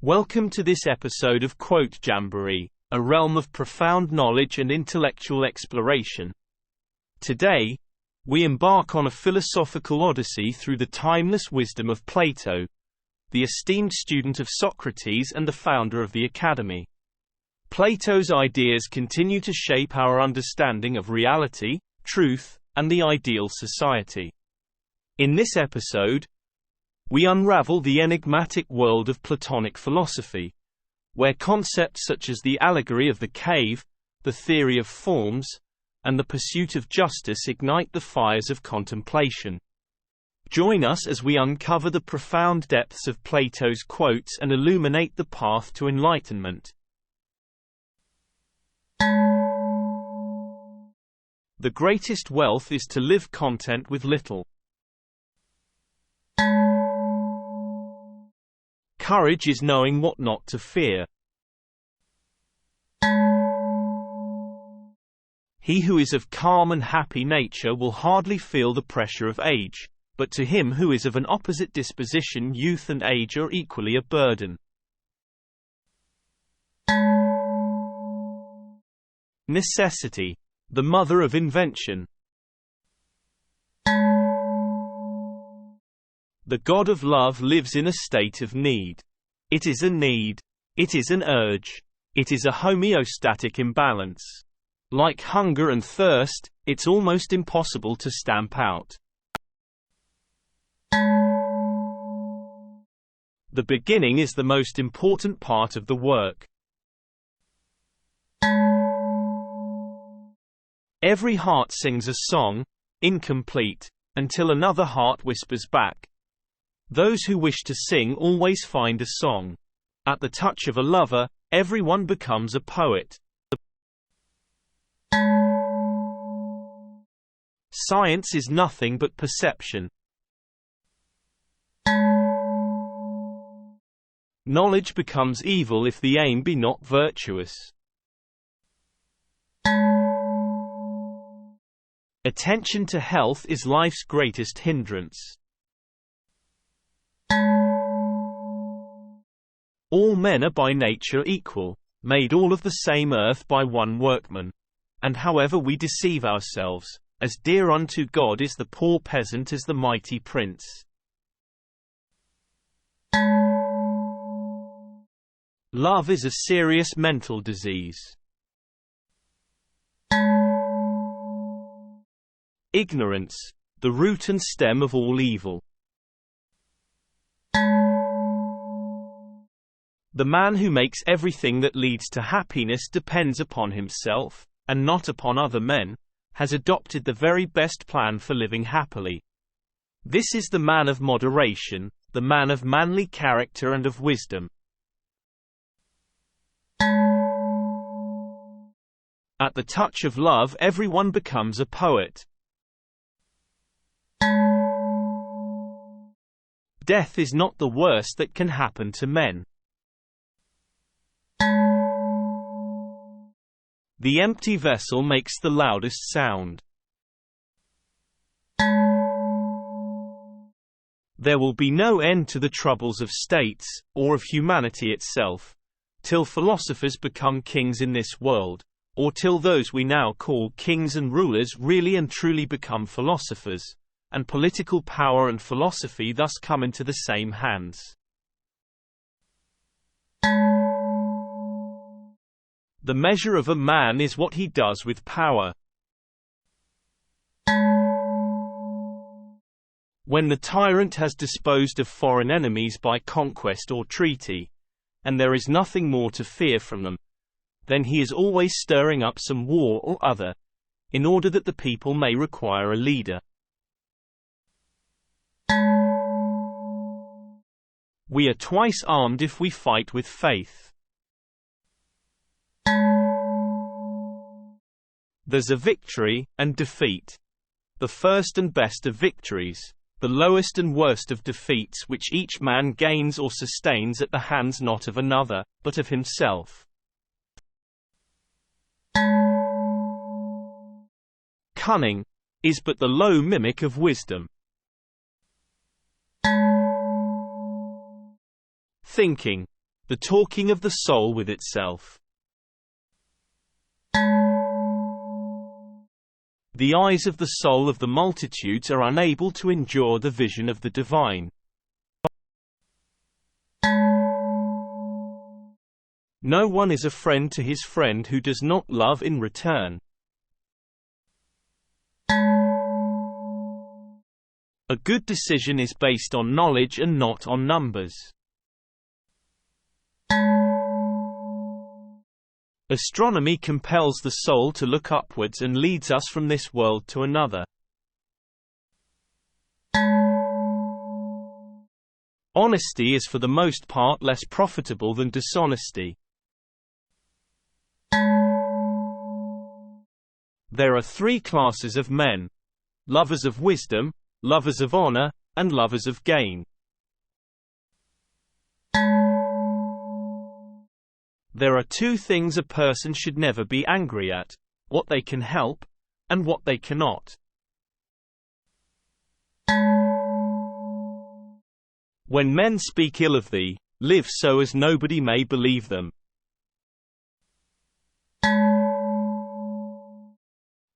Welcome to this episode of Quote Jamboree, a realm of profound knowledge and intellectual exploration. Today, we embark on a philosophical odyssey through the timeless wisdom of Plato, the esteemed student of Socrates and the founder of the Academy. Plato's ideas continue to shape our understanding of reality, truth, and the ideal society. In this episode, we unravel the enigmatic world of Platonic philosophy, where concepts such as the allegory of the cave, the theory of forms, and the pursuit of justice ignite the fires of contemplation. Join us as we uncover the profound depths of Plato's quotes and illuminate the path to enlightenment. The greatest wealth is to live content with little. Courage is knowing what not to fear. He who is of calm and happy nature will hardly feel the pressure of age, but to him who is of an opposite disposition, youth and age are equally a burden. Necessity, the mother of invention. The God of love lives in a state of need. It is a need. It is an urge. It is a homeostatic imbalance. Like hunger and thirst, it's almost impossible to stamp out. The beginning is the most important part of the work. Every heart sings a song, incomplete, until another heart whispers back. Those who wish to sing always find a song. At the touch of a lover, everyone becomes a poet. Science is nothing but perception. Knowledge becomes evil if the aim be not virtuous. Attention to health is life's greatest hindrance. All men are by nature equal, made all of the same earth by one workman. And however we deceive ourselves, as dear unto God is the poor peasant as the mighty prince. Love is a serious mental disease. Ignorance, the root and stem of all evil. The man who makes everything that leads to happiness depends upon himself, and not upon other men, has adopted the very best plan for living happily. This is the man of moderation, the man of manly character and of wisdom. At the touch of love, everyone becomes a poet. Death is not the worst that can happen to men. The empty vessel makes the loudest sound. There will be no end to the troubles of states, or of humanity itself, till philosophers become kings in this world, or till those we now call kings and rulers really and truly become philosophers, and political power and philosophy thus come into the same hands. The measure of a man is what he does with power. When the tyrant has disposed of foreign enemies by conquest or treaty, and there is nothing more to fear from them, then he is always stirring up some war or other, in order that the people may require a leader. We are twice armed if we fight with faith. There's a victory, and defeat. The first and best of victories, the lowest and worst of defeats which each man gains or sustains at the hands not of another, but of himself. Cunning is but the low mimic of wisdom. Thinking The talking of the soul with itself. The eyes of the soul of the multitudes are unable to endure the vision of the divine. No one is a friend to his friend who does not love in return. A good decision is based on knowledge and not on numbers. Astronomy compels the soul to look upwards and leads us from this world to another. Honesty is for the most part less profitable than dishonesty. There are three classes of men: lovers of wisdom, lovers of honor, and lovers of gain. There are two things a person should never be angry at: what they can help, and what they cannot. When men speak ill of thee, live so as nobody may believe them.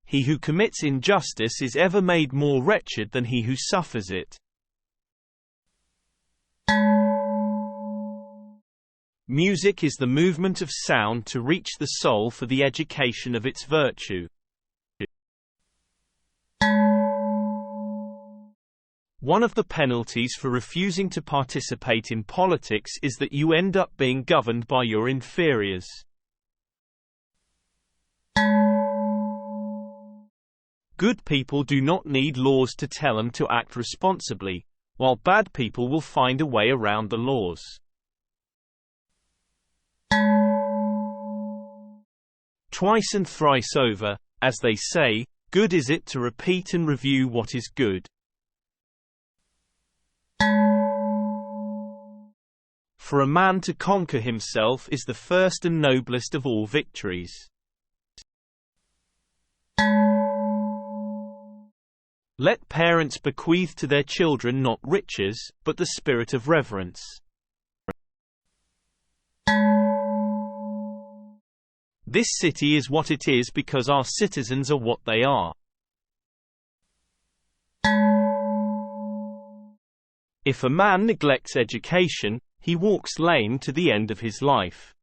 He who commits injustice is ever made more wretched than he who suffers it. Music is the movement of sound to reach the soul for the education of its virtue. One of the penalties for refusing to participate in politics is that you end up being governed by your inferiors. Good people do not need laws to tell them to act responsibly, while bad people will find a way around the laws. Twice and thrice over, as they say, good is it to repeat and review what is good. For a man to conquer himself is the first and noblest of all victories. Let parents bequeath to their children not riches, but the spirit of reverence. This city is what it is because our citizens are what they are. If a man neglects education, he walks lame to the end of his life.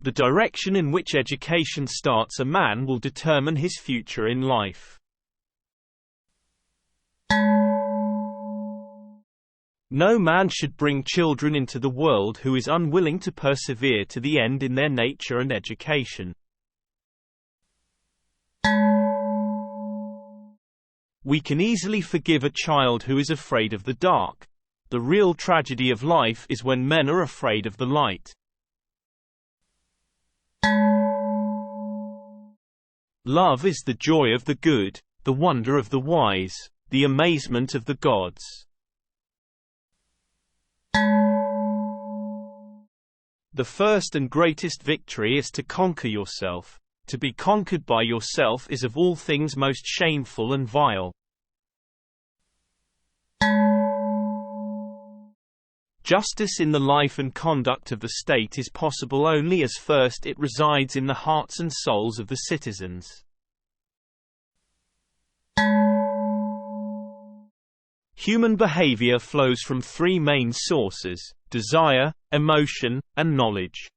The direction in which education starts a man will determine his future in life. No man should bring children into the world who is unwilling to persevere to the end in their nature and education. We can easily forgive a child who is afraid of the dark. The real tragedy of life is when men are afraid of the light. Love is the joy of the good, the wonder of the wise, the amazement of the gods. The first and greatest victory is to conquer yourself. To be conquered by yourself is of all things most shameful and vile. Justice in the life and conduct of the state is possible only as first it resides in the hearts and souls of the citizens. Human behavior flows from three main sources: desire, emotion, and knowledge.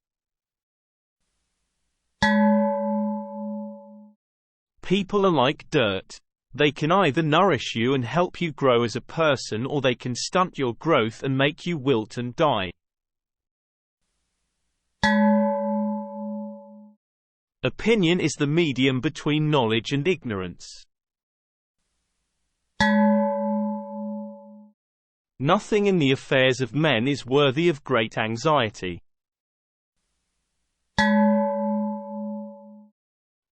People are like dirt. They can either nourish you and help you grow as a person, or they can stunt your growth and make you wilt and die. Opinion is the medium between knowledge and ignorance. Nothing in the affairs of men is worthy of great anxiety.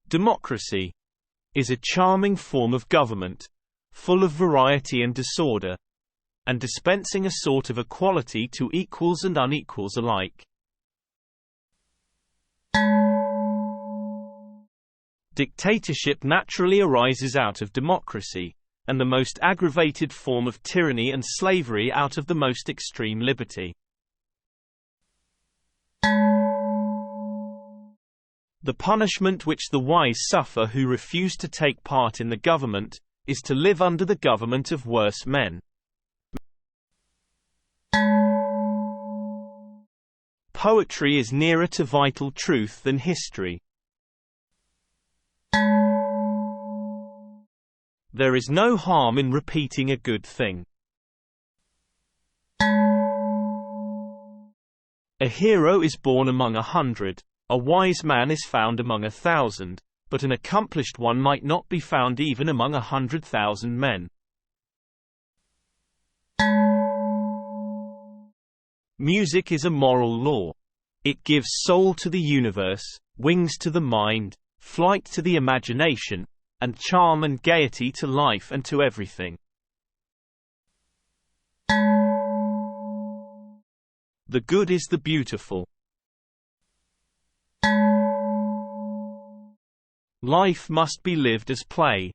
Democracy is a charming form of government, full of variety and disorder, and dispensing a sort of equality to equals and unequals alike. Dictatorship naturally arises out of democracy, and the most aggravated form of tyranny and slavery out of the most extreme liberty. The punishment which the wise suffer who refuse to take part in the government, is to live under the government of worse men. Poetry is nearer to vital truth than history. There is no harm in repeating a good thing. A hero is born among 100, a wise man is found among 1,000, but an accomplished one might not be found even among 100,000 men. Music is a moral law. It gives soul to the universe, wings to the mind, flight to the imagination, and charm and gaiety to life and to everything. The good is the beautiful. Life must be lived as play.